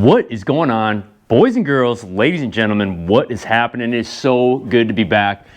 What is going on, boys and girls, ladies and gentlemen? What is happening? It is so good to be back.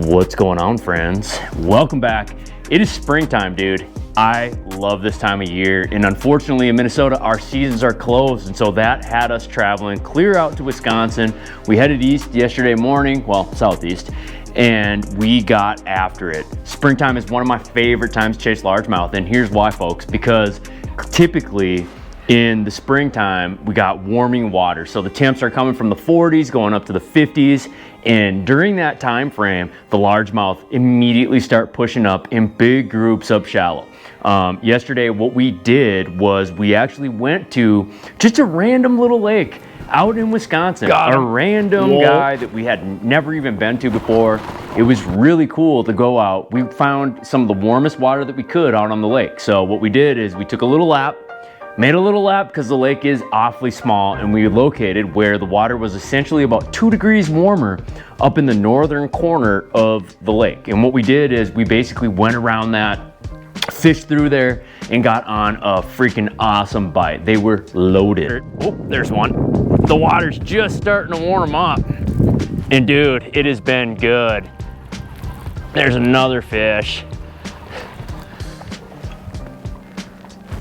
What's going on, friends? Welcome back. It is springtime, dude. I love this time of year, and unfortunately in Minnesota our seasons are closed, and so that had us traveling clear out to Wisconsin. We headed east yesterday morning, well, southeast, and we got after it. Springtime is one of my favorite times to chase largemouth, and here's why, folks. Because typically in the springtime we got warming water, so the temps are coming from the 40s going up to the 50s, and during that time frame the largemouth immediately start pushing up in big groups up shallow. Yesterday what we did was we actually went to just a random little lake out in Wisconsin. A random guy that we had never even been to before. It was really cool to go out. We found some of the warmest water that we could out on the lake. So what we did is we took a little lap, made a little lap because the lake is awfully small, and we located where the water was essentially about 2 degrees warmer up in the northern corner of the lake. And what we did is we basically went around that, fished through there, and got on a freaking awesome bite. They were loaded. Oh, there's one. The water's just starting to warm up. And dude, it has been good. There's another fish.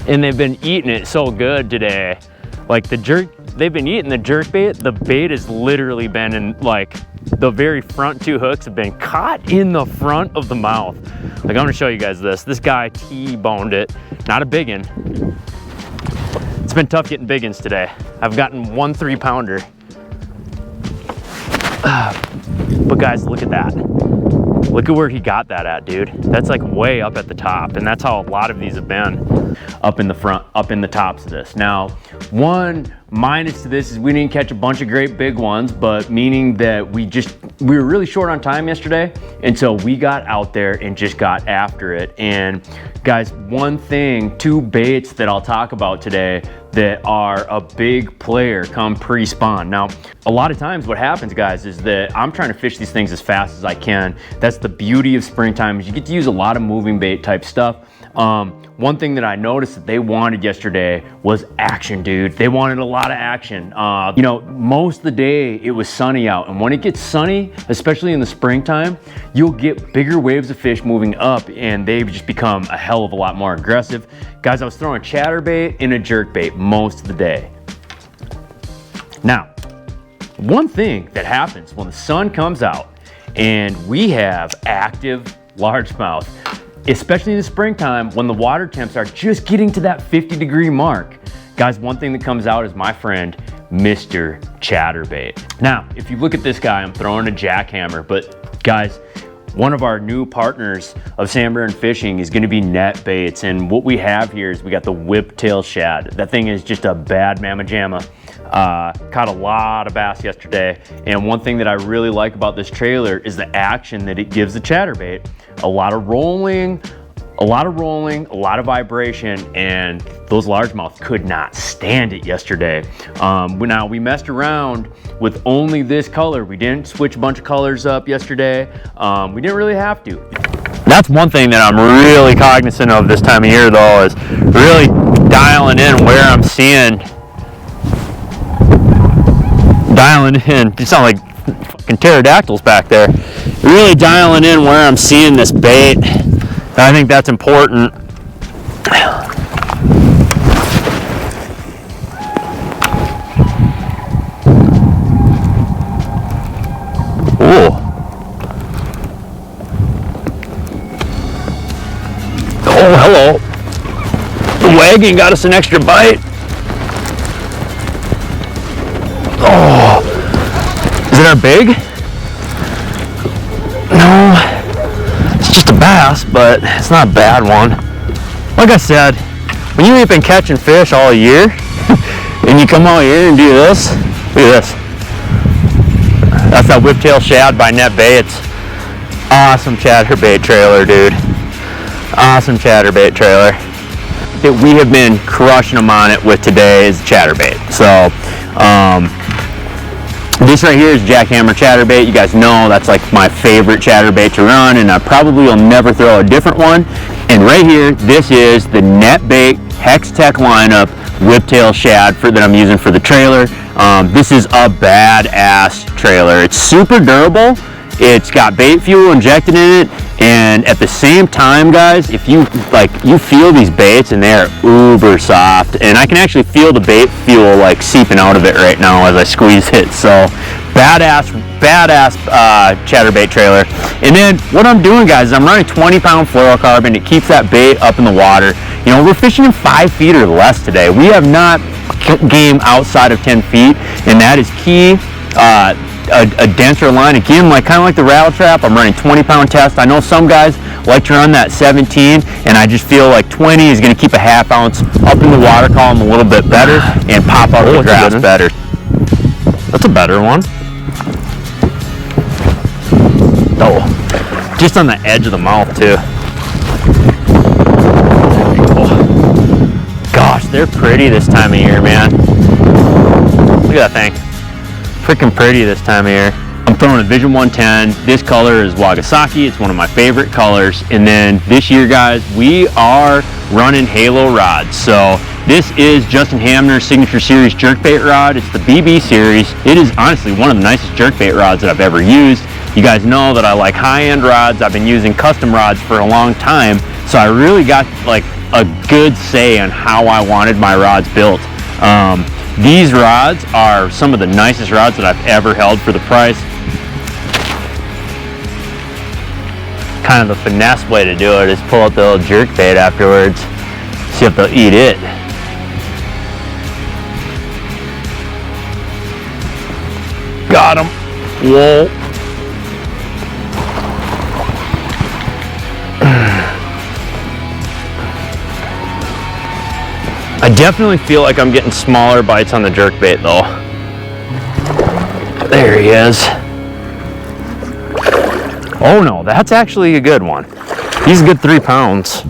And they've been eating it so good today. Like they've been eating the jerk bait. The bait has literally been in, like, the very front 2 hooks have been caught in the front of the mouth. Like, I'm gonna show you guys this. This guy T-boned it. Not a big one. It's been tough getting big ones today. I've gotten 1 3-pounder. But guys, look at that. Look at where he got that at, dude. That's like way up at the top, and that's how a lot of these have been. Up in the front, up in the tops of this. Now, one minus to this is we didn't catch a bunch of great big ones, but meaning that we were really short on time yesterday, and so we got out there and just got after it. And guys, two baits that I'll talk about today that are a big player come pre-spawn. Now, a lot of times what happens, guys, is that I'm trying to fish these things as fast as I can. That's the beauty of springtime, is you get to use a lot of moving bait type stuff. One thing that I noticed that they wanted yesterday was action, dude. They wanted a lot of action. You know, most of the day it was sunny out, and when it gets sunny, especially in the springtime, you'll get bigger waves of fish moving up, and they've just become a hell of a lot more aggressive. Guys, I was throwing a chatterbait and a jerkbait most of the day. Now, one thing that happens when the sun comes out and we have active largemouth, especially in the springtime when the water temps are just getting to that 50-degree mark. Guys, one thing that comes out is my friend, Mr. Chatterbait. Now, if you look at this guy, I'm throwing a jackhammer, but guys, one of our new partners of San Fishing is gonna be Net Baits, and what we have here is we got the whiptail shad. That thing is just a bad mamma jamma. Caught a lot of bass yesterday, and one thing that I really like about this trailer is the action that it gives the chatterbait. A lot of rolling, a lot of vibration, and those largemouth could not stand it yesterday. Now, we messed around with only this color. We didn't switch a bunch of colors up yesterday. We didn't really have to. That's one thing that I'm really cognizant of this time of year, though, is really dialing in where I'm seeing. You sound like fucking pterodactyls back there. Really dialing in where I'm seeing this bait. I think that's important. Oh. Oh, hello. The wagon got us an extra bite. Oh, is it our big? No, it's just a bass, but it's not a bad one. Like I said, when you ain't been catching fish all year and you come out here and do this, look at this. That's that whiptail shad by Net Baits. Awesome chatterbait trailer, dude. Awesome chatterbait trailer. That we have been crushing them on it with today is chatterbait. So, this right here is jackhammer chatterbait. You guys know that's like my favorite chatterbait to run, and I probably will never throw a different one. And right here, this is the Net Bait Hex Tech lineup whiptail shad that I'm using for the trailer. This is a badass trailer. It's super durable. It's got bait fuel injected in it, and at the same time, guys, if you feel these baits and they are uber soft, and I can actually feel the bait fuel like seeping out of it right now as I squeeze it. So badass chatterbait trailer. And then what I'm doing, guys, is I'm running 20-pound fluorocarbon. It keeps that bait up in the water. You know, we're fishing in 5 feet or less today. We have not game outside of 10 feet, and that is key. A denser line, again, kind of like the rattle trap. I'm running 20-pound test. I know some guys like to run that 17, and I just feel like 20 is going to keep a ½ ounce up in the water column a little bit better and pop out of the grass better. That's a better one. Oh, just on the edge of the mouth too. Oh. Gosh, they're pretty this time of year, man. Look at that thing. Freaking pretty this time of year. I'm throwing a Vision 110. This color is Wagasaki. It's one of my favorite colors. And then this year, guys, we are running Halo rods. So this is Justin Hamner's Signature Series jerkbait rod. It's the BB series. It is honestly one of the nicest jerkbait rods that I've ever used. You guys know that I like high-end rods. I've been using custom rods for a long time. So I really got like a good say on how I wanted my rods built. These rods are some of the nicest rods that I've ever held for the price. Kind of the finesse way to do it is pull out the little jerk bait afterwards, see if they'll eat it. Got him. Whoa. I definitely feel like I'm getting smaller bites on the jerkbait though. There he is. Oh no, that's actually a good one. He's a good 3 pounds.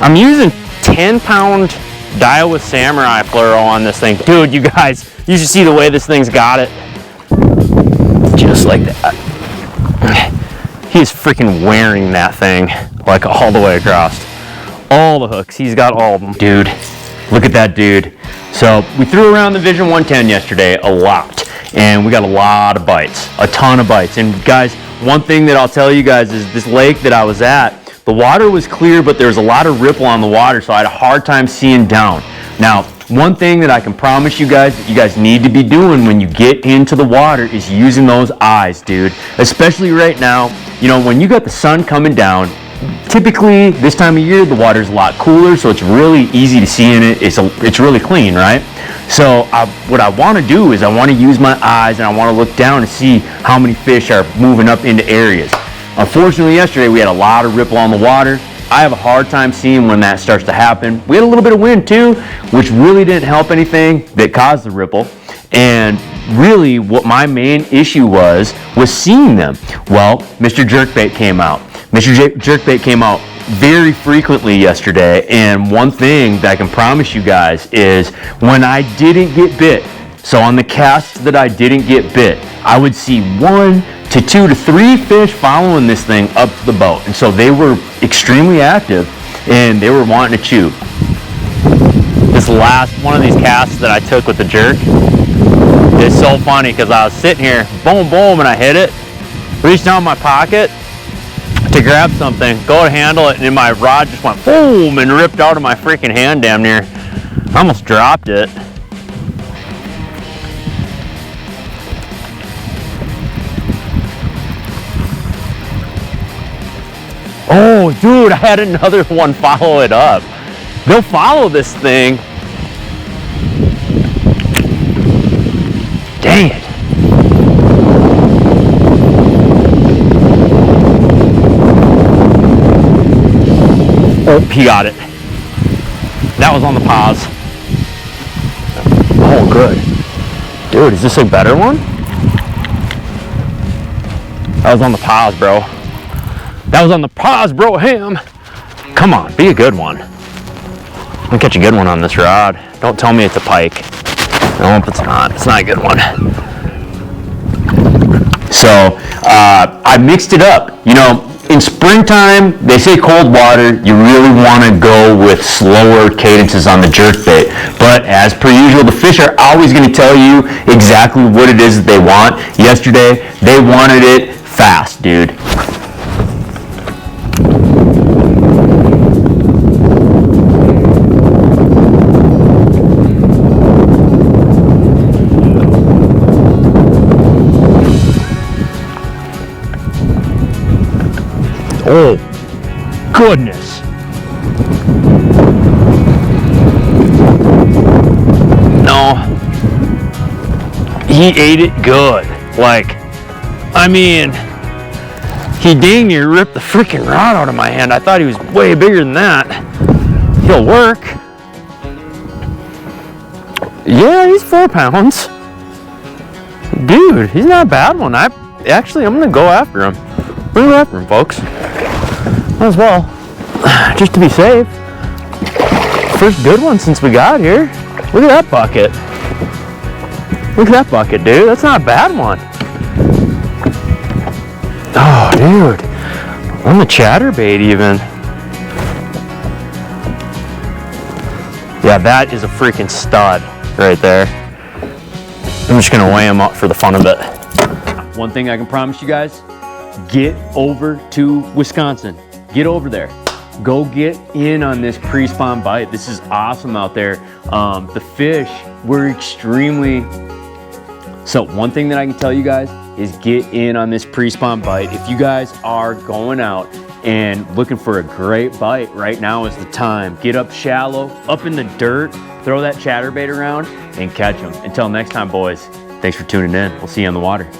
I'm using 10-pound Daiwa Samurai fluoro on this thing. Dude, you guys, you should see the way this thing's got it. Just like that. He's freaking wearing that thing like all the way across. All the hooks, he's got all of them. Dude. Look at that dude. So we threw around the Vision 110 yesterday a lot, and we got a lot of bites, a ton of bites. And guys, one thing that I'll tell you guys is this lake that I was at, the water was clear, but there was a lot of ripple on the water, so I had a hard time seeing down. Now, one thing that I can promise you guys that you guys need to be doing when you get into the water is using those eyes, dude. Especially right now, you know, when you got the sun coming down, typically this time of year the water's a lot cooler, so it's really easy to see in it. It's really clean, right? So what I want to do is I want to use my eyes and I want to look down and see how many fish are moving up into areas. Unfortunately, yesterday we had a lot of ripple on the water. I have a hard time seeing when that starts to happen. We had a little bit of wind too, which really didn't help anything that caused the ripple. And really what my main issue was seeing them. Well, Mr. Jerkbait came out. Mr. Jerkbait came out very frequently yesterday, and one thing that I can promise you guys is when I didn't get bit, so on the casts that I didn't get bit, I would see 1 to 2 to 3 fish following this thing up to the boat. And so they were extremely active and they were wanting to chew. This last one of these casts that I took with the jerk is so funny because I was sitting here, boom, boom, and I hit it, reached down my pocket to grab something, go to handle it, and then my rod just went boom and ripped out of my freaking hand damn near. I almost dropped it. Oh, dude, I had another one follow it up. They'll follow this thing. Dang it. Oh, he got it. That was on the pause. Oh, good. Dude, is this a better one? That was on the pause, bro. That was on the pause, bro, ham. Come on, be a good one. I'm gonna catch a good one on this rod. Don't tell me it's a pike. Nope, it's not. It's not a good one. So, I mixed it up. You know, in springtime, they say cold water, you really want to go with slower cadences on the jerk bait. But as per usual, the fish are always going to tell you exactly what it is that they want. Yesterday, they wanted it fast, dude. Oh, goodness. No. He ate it good. Like, I mean, he dang near ripped the freaking rod out of my hand. I thought he was way bigger than that. He'll work. Yeah, he's 4 pounds. Dude, he's not a bad one. I'm gonna go after him. We're going after him, folks. Might as well, just to be safe. First good one since we got here. Look at that bucket. Look at that bucket, dude. That's not a bad one. Oh, dude. On the chatterbait even. Yeah, that is a freaking stud right there. I'm just gonna weigh him up for the fun of it. One thing I can promise you guys, get over to Wisconsin. Get over there. Go get in on this pre-spawn bite. This is awesome out there. The fish were extremely... So one thing that I can tell you guys is get in on this pre-spawn bite. If you guys are going out and looking for a great bite, right now is the time. Get up shallow, up in the dirt, throw that chatterbait around and catch them. Until next time, boys, thanks for tuning in. We'll see you on the water.